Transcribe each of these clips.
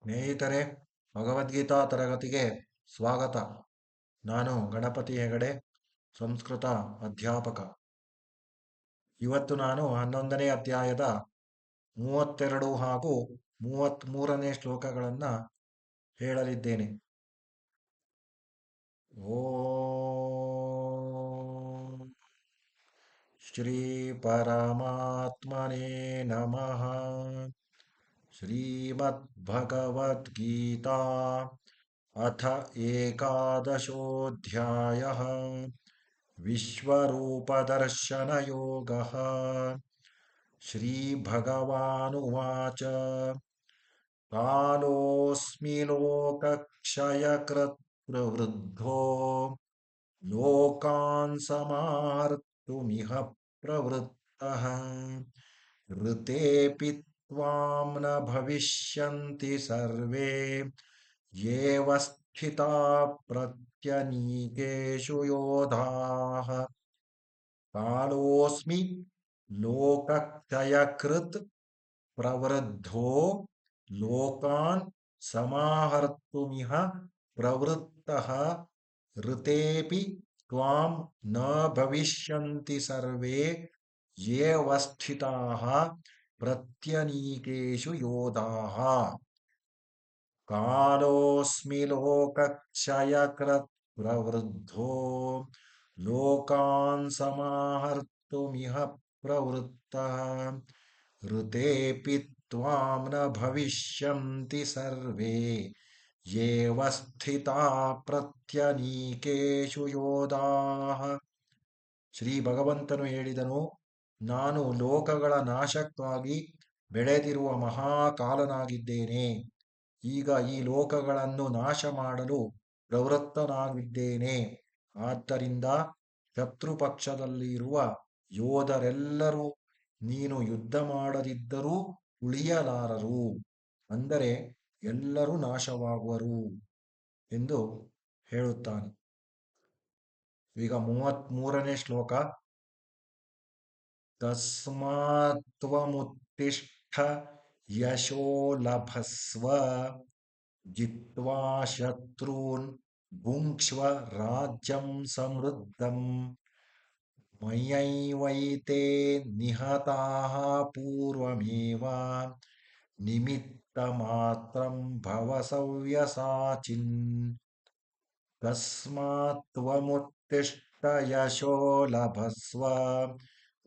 ಸ್ನೇಹಿತರೆ, ಭಗವದ್ಗೀತಾ ತರಗತಿಗೆ ಸ್ವಾಗತ. ನಾನು ಗಣಪತಿ ಹೆಗಡೆ, ಸಂಸ್ಕೃತ ಅಧ್ಯಾಪಕ. ಇವತ್ತು ನಾನು 11ನೇ ಅಧ್ಯಾಯದ 32 ಹಾಗೂ 33ನೇ ಶ್ಲೋಕಗಳನ್ನು ಹೇಳಲಿದ್ದೇನೆ. ಓಂ ಶ್ರೀ ಪರಮಾತ್ಮನೇ ನಮಃ. श्रीमद्भगवद्गीता अथ एकादशोऽध्यायः विश्वरूपदर्शनयोगः। श्रीभगवानुवाच कालोऽस्मि लोकक्षयकृत् प्रवृद्धो लोकान् समाहर्तुमिह प्रवृत्तः। ऋतेऽपि त्वां न भविष्यन्ति सर्वे येव स्थिता प्रत्यनीकेषु योधाः। कालोऽस्मि लोकक्षयकृत् प्रवृद्धो लोकान् समाहर्तुमिह प्रवृत्तः। ऋतेऽपि त्वां न भविष्यन्ति सर्वे येव स्थिताः प्रत्यनीकेषु योधाः। कालोऽस्मि लोकक्षयकृत् प्रवृद्धो लोकान् समाहर्तुमिह प्रवृत्तः। ऋतेऽपि त्वां न भविष्यन्ति सर्वे येव स्थिता ಪ್ರತ್ಯನೀಕೇಷು ಯೋಧಾಃ. ಶ್ರೀ ಭಗವಂತನು ಹೇಳಿದನು, ನಾನು ಲೋಕಗಳ ನಾಶಕ್ಕಾಗಿ ಬೆಳೆದಿರುವ ಮಹಾಕಾಲನಾಗಿದ್ದೇನೆ. ಈಗ ಈ ಲೋಕಗಳನ್ನು ನಾಶ ಮಾಡಲು ಪ್ರವೃತ್ತನಾಗಿದ್ದೇನೆ. ಆದ್ದರಿಂದ ಶತ್ರುಪಕ್ಷದಲ್ಲಿರುವ ಯೋಧರೆಲ್ಲರೂ ನೀನು ಯುದ್ಧ ಮಾಡದಿದ್ದರೂ ಉಳಿಯಲಾರರು, ಅಂದರೆ ಎಲ್ಲರೂ ನಾಶವಾಗುವರು ಎಂದು ಹೇಳುತ್ತಾನೆ. ಈಗ 33ನೇ ಶ್ಲೋಕ. ತಸ್ಮಾತ್ತ್ವಮುತ್ತಿಷ್ಠ ಯಶೋ ಲಭಸ್ವ ಜಿತ್ವಾ ಶತ್ರೂನ್ ಭುಂಕ್ಷ್ವ ರಾಜ್ಯಂ ಸಮೃದ್ಧಂ. ಮಯೈವೈತೆ ನಿಹತಾಃ ಪೂರ್ವಮೇವ ನಿಮಿತ್ತಮಾತ್ರಂ ಭವ ಸವ್ಯಸಾಚಿನ್. ತಸ್ಮಾತ್ತ್ವಮುತ್ತಿಷ್ಠ ಯಶೋ ಲಭಸ್ವ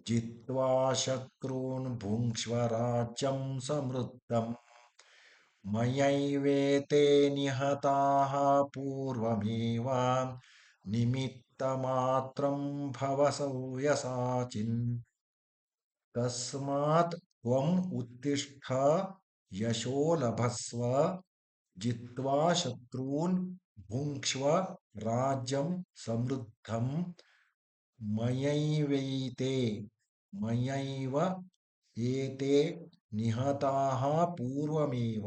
ಜಿತ್ವಾ ಶತ್ರೂನ್ ಭುಂಕ್ಷ್ವ ರಾಜ್ಯಂ ಸಮೃದ್ಧಂ. ಮಯೈವೇತೆ ನಿಹತಾಃ ಪೂರ್ವಮೇವ ನಿಮಿತ್ತಮಾತ್ರಂ ಭವ ಸವ್ಯಸಾಚಿನ್. ತಸ್ಮಾತ್ ತ್ವಂ ಉತ್ತಿಷ್ಠ ಯಶೋ ಲಭಸ್ವ ಜಿತ್ವಾ ಶತ್ರೂನ್ ಭುಂಕ್ಷ್ವ ರಾಜ್ಯಂ ಸಮೃದ್ಧಂ. ಮಯೈವೈತೆ ಮಯೈವ ಏತೆ ನಿಹತಾಃ ಪೂರ್ವಮೇವ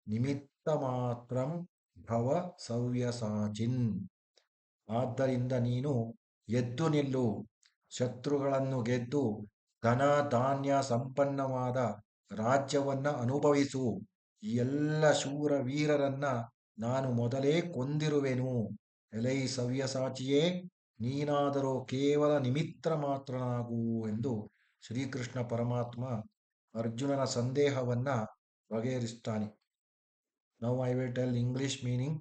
ನಿಮಿತ್ತಮಾತ್ರಂ ಭವ ಸವ್ಯಸಾಚಿನ್. ಆದ್ದರಿಂದ ನೀನು ಎದ್ದು ನಿಲ್ಲು, ಶತ್ರುಗಳನ್ನು ಗೆದ್ದು ಧನ ಧಾನ್ಯ ಸಂಪನ್ನವಾದ ರಾಜ್ಯವನ್ನ ಅನುಭವಿಸು. ಈ ಎಲ್ಲ ಶೂರ ವೀರರನ್ನ ನಾನು ಮೊದಲೇ ಕೊಂದಿರುವೆನು. ಎಲೈ ಸವ್ಯಸಾಚಿಯೇ, ನೀನಾದರೂ ಕೇವಲ ನಿಮಿತ್ತ ಮಾತ್ರನಾಗು ಎಂದು ಶ್ರೀಕೃಷ್ಣ ಪರಮಾತ್ಮ ಅರ್ಜುನನ ಸಂದೇಹವನ್ನ ಬಗೆಹರಿಸ್ತಾನೆ. Now I will tell English meaning.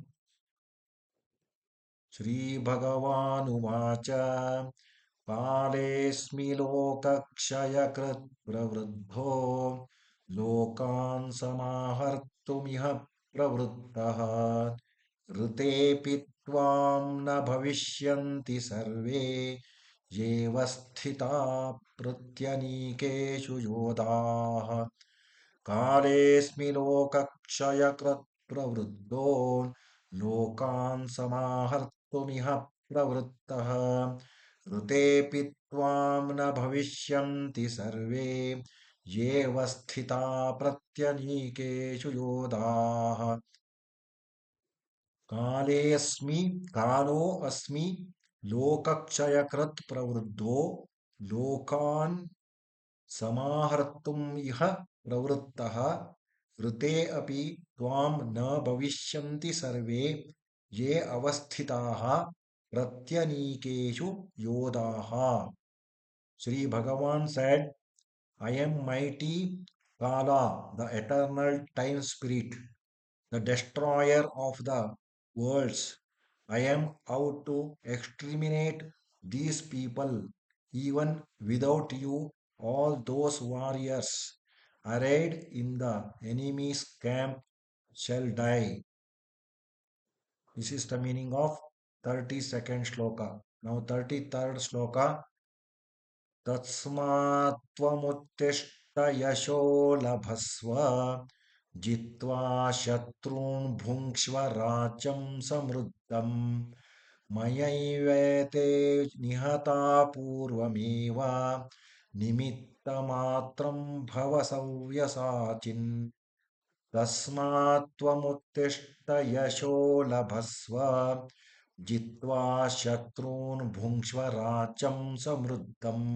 Shri ಭಗವಾನುವಾಚ ಕಾಲೇಸ್ಮಿ ಲೋಕಕ್ಷಯಕೃತ್ ಪ್ರವೃದ್ಧೋ ಲೋಕಾನ್ ಸಮಾಹರ್ತುಮಿಹ ಪ್ರವೃತ್ತಃ. ಋತೇಪಿ ತ್ವಾಂ ನ ಭವಿಷ್ಯಂತಿ ಸರ್ವೇ ಯೇವ ಸ್ಥಿತಾ ಪ್ರತ್ಯನೀಕೇಷು ಯೋಧಾಃ. ಕಾಲೇಸ್ಮಿ ಲೋಕಕ್ಷಯಕೃತ್ ಪ್ರವೃದ್ಧೋ ಲೋಕಾನ್ ಸಮಾಹರ್ತುಮಿಹ ಪ್ರವೃತ್ತಃ. ಋತೇಪಿ ತ್ವಾಂ ನ ಭವಿಷ್ಯಂತಿ ಸರ್ವೇ ಯೇವ ಸ್ಥಿತಾ ಪ್ರತ್ಯನೀಕೇಷು ಯೋಧಾಃ. ಕಾಲೋ ಅಸ್ಮಿ ಲೋಕಕ್ಷಯಕೃತ್ ಪ್ರವೃದ್ಧೋ ಲೋಕಾನ್ ಸಮಾಹರ್ತುಂ ಇಹ ಪ್ರವೃತ್ತಃ. ऋते अपि त्वां न भविष्यन्ति सर्वे ये अवस्थिताः प्रत्यनीकेषु योधाः. Sri Bhagavan said, I am mighty Kala, the eternal time spirit, the destroyer of the worlds. I am out to exterminate these people. Even without you, all those warriors arrayed in the enemy's camp shall die. This is the meaning of 32nd shloka. Now 33rd shloka. तस्मात्त्वमुत्तिष्ठ यशो लभस्व जित्वा शत्रून् भुङ्क्ष्व राज्यं समृद्धम् मयैवेते निहता पूर्वमेव निमित्तमात्रं भव सव्यसाचिन् तस्मात् त्वमुत्तिष्ठ यशो लभस्व जित्वा शत्रून् भुङ्क्ष्व राज्यं समृद्धम्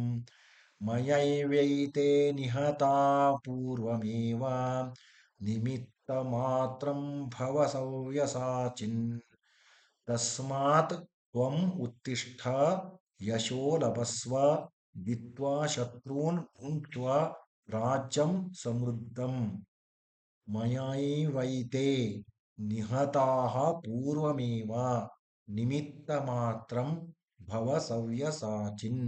मयैवैते निहता पूर्वमेव निमित्तमात्रं भव सव्यसाचिन् तस्मात् त्वम् उत्तिष्ठ यशो लभस्व जित्वा शत्रून् भुङ्क्ष्व राज्यं समृद्धम् मयैवैते निहताः पूर्वमेव निमित्तमात्रं भव सव्यसाचिन्.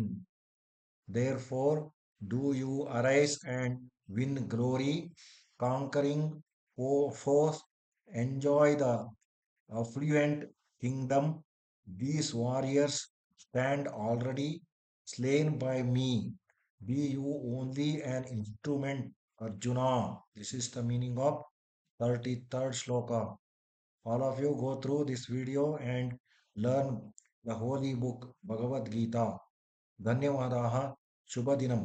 Therefore, do you arise and win glory, conquering foes, enjoy the affluent kingdom. These warriors stand already slain by me. Be you only an instrument, Arjuna. This is the meaning of 33rd shloka. All of you go through this video and learn the holy book Bhagavad Gita. ಧನ್ಯವಾದಾः Shubha ದಿನಂ